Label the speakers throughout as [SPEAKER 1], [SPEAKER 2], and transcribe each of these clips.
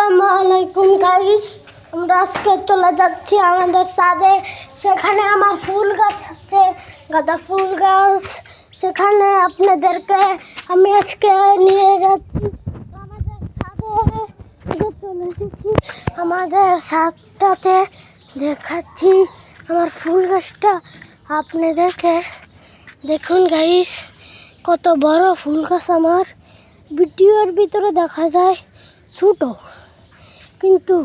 [SPEAKER 1] আসসালামু আলাইকুম গাইস, আমরা আজকে চলে যাচ্ছি আমাদের ছাদে। সেখানে আমার ফুল গাছ আছে, গাঁদা ফুল গাছ। সেখানে আপনাদেরকে আমি আজকে নিয়ে যাচ্ছি আমাদের ছাদে। চলে এসেছি আমাদের ছাদটাতে, দেখাচ্ছি আমার ফুল গাছটা আপনাদেরকে। দেখুন গাইস, কত বড় ফুল গাছ আমার। ভিডিওর ভিতরে দেখা যায় ছোট, কিন্তু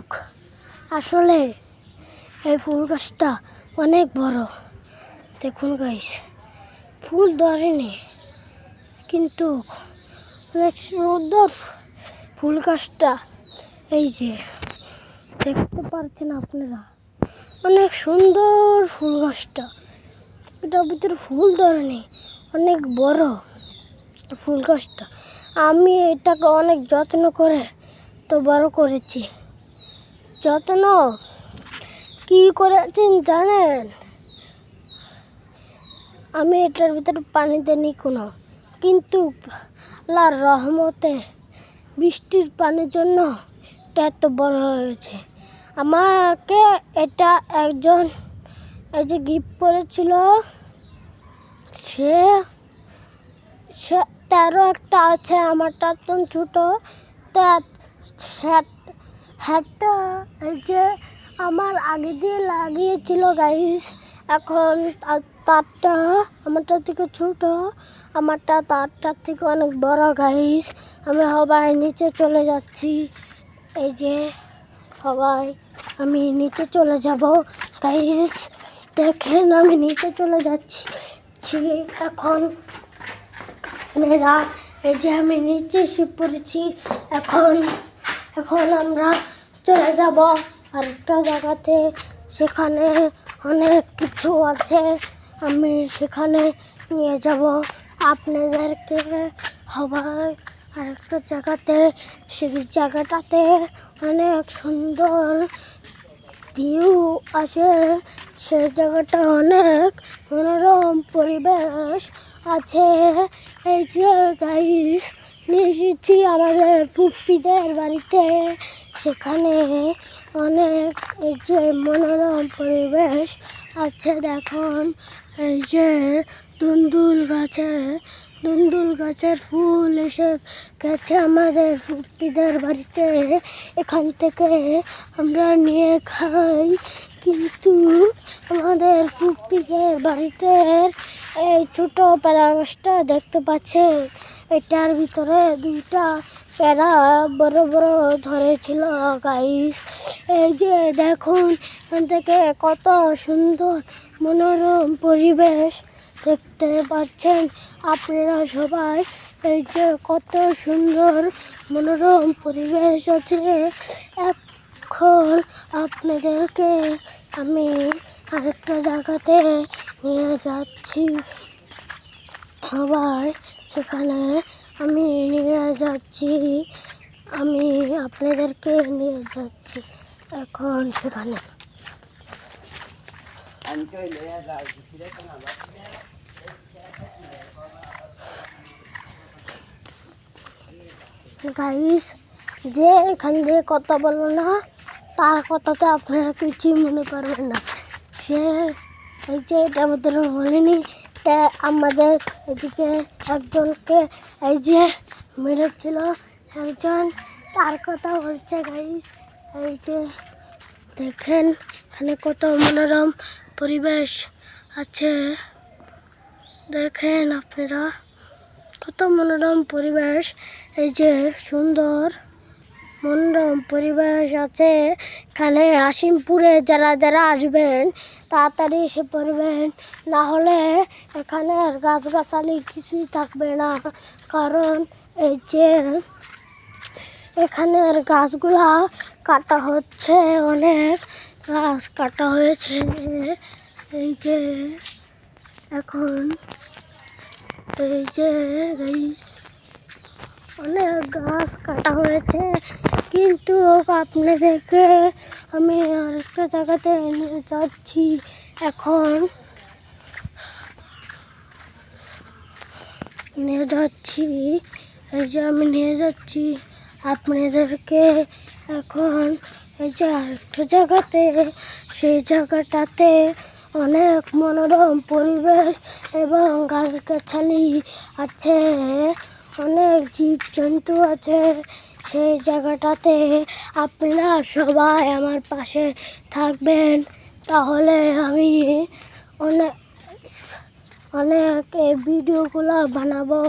[SPEAKER 1] আসলে এই ফুল গাছটা অনেক বড়। দেখুন গাইস, ফুল ধরেনি, কিন্তু অনেক সুন্দর ফুল গাছটা। এই যে দেখতে পাচ্ছেন আপনারা, অনেক সুন্দর ফুল গাছটা। এটার ভিতরে ফুল ধরেনি, অনেক বড় ফুল গাছটা। আমি এটাকে অনেক যত্ন করে তো বড় করেছি। যত্ন কি করেছেন জানেন? আমি এটার ভিতরে পানি দেনি কোনো, কিন্তু আল্লাহর রহমতে বৃষ্টির পানির জন্য এটা এত বড় হয়েছে। আমাকে এটা একজন এই যে গিফট করেছিল, সে তারও একটা আছে, আমারটা একদম ছোটো। হ্যাটটা এই যে আমার আগে দিয়ে লাগিয়েছিল গাইস। এখন তারটা আমারটার থেকে ছোটো, আমারটা তারটার থেকে অনেক বড় গাইস। আমি সবাই নিচে চলে যাচ্ছি। এই যে সবাই আমি নিচে চলে যাব গাইস। দেখেন আমি নিচে চলে যাচ্ছি এখন। এই যে আমি নিচে এসে পড়েছি। এখন আমরা চলে যাব আরেকটা জায়গাতে। সেখানে অনেক কিছু আছে, আমি সেখানে নিয়ে যাব আপনাদেরকে সবাই আরেকটা জায়গাতে। সেই জায়গাটাতে অনেক সুন্দর ভিউ আসে। সেই জায়গাটা অনেক মনোরম পরিবেশ আছে। এই যে গাইস, নিয়ে এসেছি আমাদের ফুপ্পিদের বাড়িতে। সেখানে অনেক এই যে মনোরম পরিবেশ আছে। দেখুন এই যে দুন্দুল গাছের ফুল এসে গেছে আমাদের ফুপ্পিদের বাড়িতে। এখান থেকে আমরা নিয়ে খাই, কিন্তু আমাদের ফুপ্পিদের বাড়িতে এই ছোট প্যারা গাছটা দেখতে পাচ্ছেন, এটার ভিতরে দুইটা প্যারা বড় বড় ধরেছিল গাইস। এই যে দেখুন, এখান থেকে কত সুন্দর মনোরম পরিবেশ দেখতে পাচ্ছেন আপনারা সবাই। এই যে কত সুন্দর মনোরম পরিবেশ আছে। এখন আপনাদেরকে আমি আরেকটা জায়গাতে নিয়ে যাচ্ছি সবাই। সেখানে আমি নিয়ে যাচ্ছি, আমি আপনাদেরকে নিয়ে যাচ্ছি এখন সেখানে। গাইস, যে এখান দিয়ে কথা বলবো না, তার কথাতে আপনারা কিছুই মনে করবেন না। সে এই যে এটার ভিতরে বলিনি, তা আমাদের এদিকে একজনকে এই যে মেরেছিল একজন, তার কথা বলছে গাইস। এই যে দেখেন এখানে কত মনোরম পরিবেশ আছে। দেখেন আপনারা কত মনোরম পরিবেশ। এই যে সুন্দর মনোরম পরিবেশ আছে এখানে। আসিমপুরে যারা যারা আসবেন তাড়াতাড়ি এসে পড়বেন, না হলে এখানে আর গাছগাছালি কিছুই থাকবে না। কারণ এই যে এখানের গাছগুলা কাটা হচ্ছে, অনেক গাছ কাটা হয়েছে। এই যে এখন এই যে গাইস, অনেক গাছ কাটা হয়েছে, কিন্তু আপনাদেরকে আমি আরেকটা জায়গাতে নিয়ে যাচ্ছি এখন। নিয়ে যাচ্ছি, এই যে আমি নিয়ে যাচ্ছি আপনাদেরকে এখন এই যে আরেকটা জায়গাতে, সেই জায়গাটাতে অনেক মনোরম পরিবেশ এবং গাছগাছালি আছে, অনেক জীবজন্তু আছে। সেই জায়গাটাতে আপনারা সবাই আমার পাশে থাকবেন, তাহলে আমি অনেক অনেক এই ভিডিওগুলো বানাবো।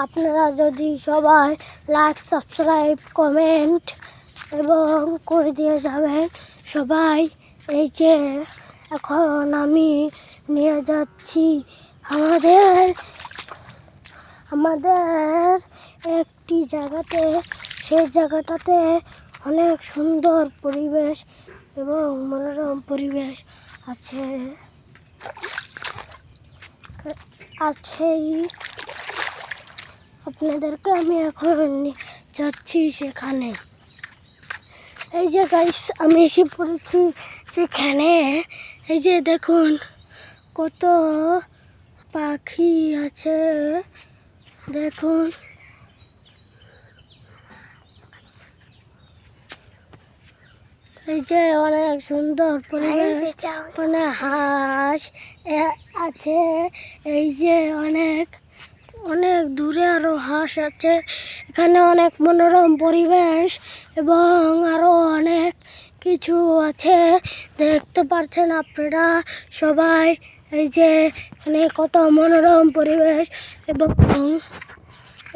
[SPEAKER 1] আপনারা যদি সবাই লাইক, সাবস্ক্রাইব, কমেন্ট এবং করে দিয়ে যাবেন সবাই। এই যে এখন আমি নিয়ে যাচ্ছি আমাদের একটি জায়গাতে, সেই জায়গাটাতে অনেক সুন্দর পরিবেশ এবং মনোরম পরিবেশ আছেই। আপনাদেরকে আমি এখন যাচ্ছি সেখানে। এই যে গাইস, আমি এসে পড়েছি সেখানে। এই যে দেখুন কত পাখি আছে, দেখুন। এই যে অনেক সুন্দর পরিবেশ, অনেক হাঁস আছে। এই যে অনেক অনেক দূরে আরো হাঁস আছে। এখানে অনেক মনোরম পরিবেশ এবং আরো অনেক কিছু আছে, দেখতে পাচ্ছেন আপনারা সবাই। এই যে এখানে কত মনোরম পরিবেশ এবং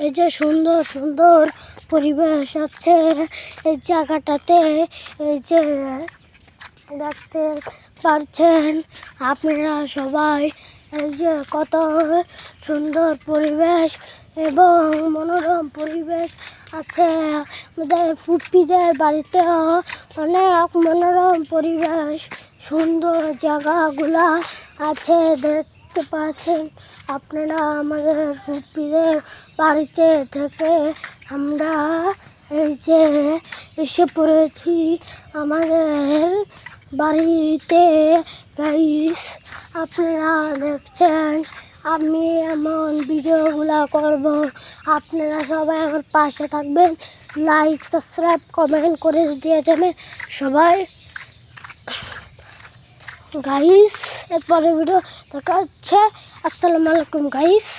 [SPEAKER 1] এই যে সুন্দর সুন্দর পরিবেশ আছে এই জায়গাটাতে। এই যে দেখতে পাচ্ছেন আপনারা সবাই, এই যে কত সুন্দর পরিবেশ এবং মনোরম পরিবেশ আছে। আমাদের ফুপিদের বাড়িতেও অনেক মনোরম পরিবেশ, সুন্দর জায়গাগুলা আছে, দেখতে পাচ্ছেন আপনারা। আমাদের ফুপিদের বাড়িতে থেকে আমরা এই যে এসে পড়েছি আমাদের বাড়িতে গাইস। আপনারা দেখছেন আমি এমন ভিডিওগুলা করব, আপনারা সবাই আমার পাশে থাকবেন, লাইক, সাবস্ক্রাইব, কমেন্ট করে দিয়ে যাবেন সবাই গাইস। এরপরে ভিডিও দেখা হচ্ছে। আসসালামু আলাইকুম গাইস।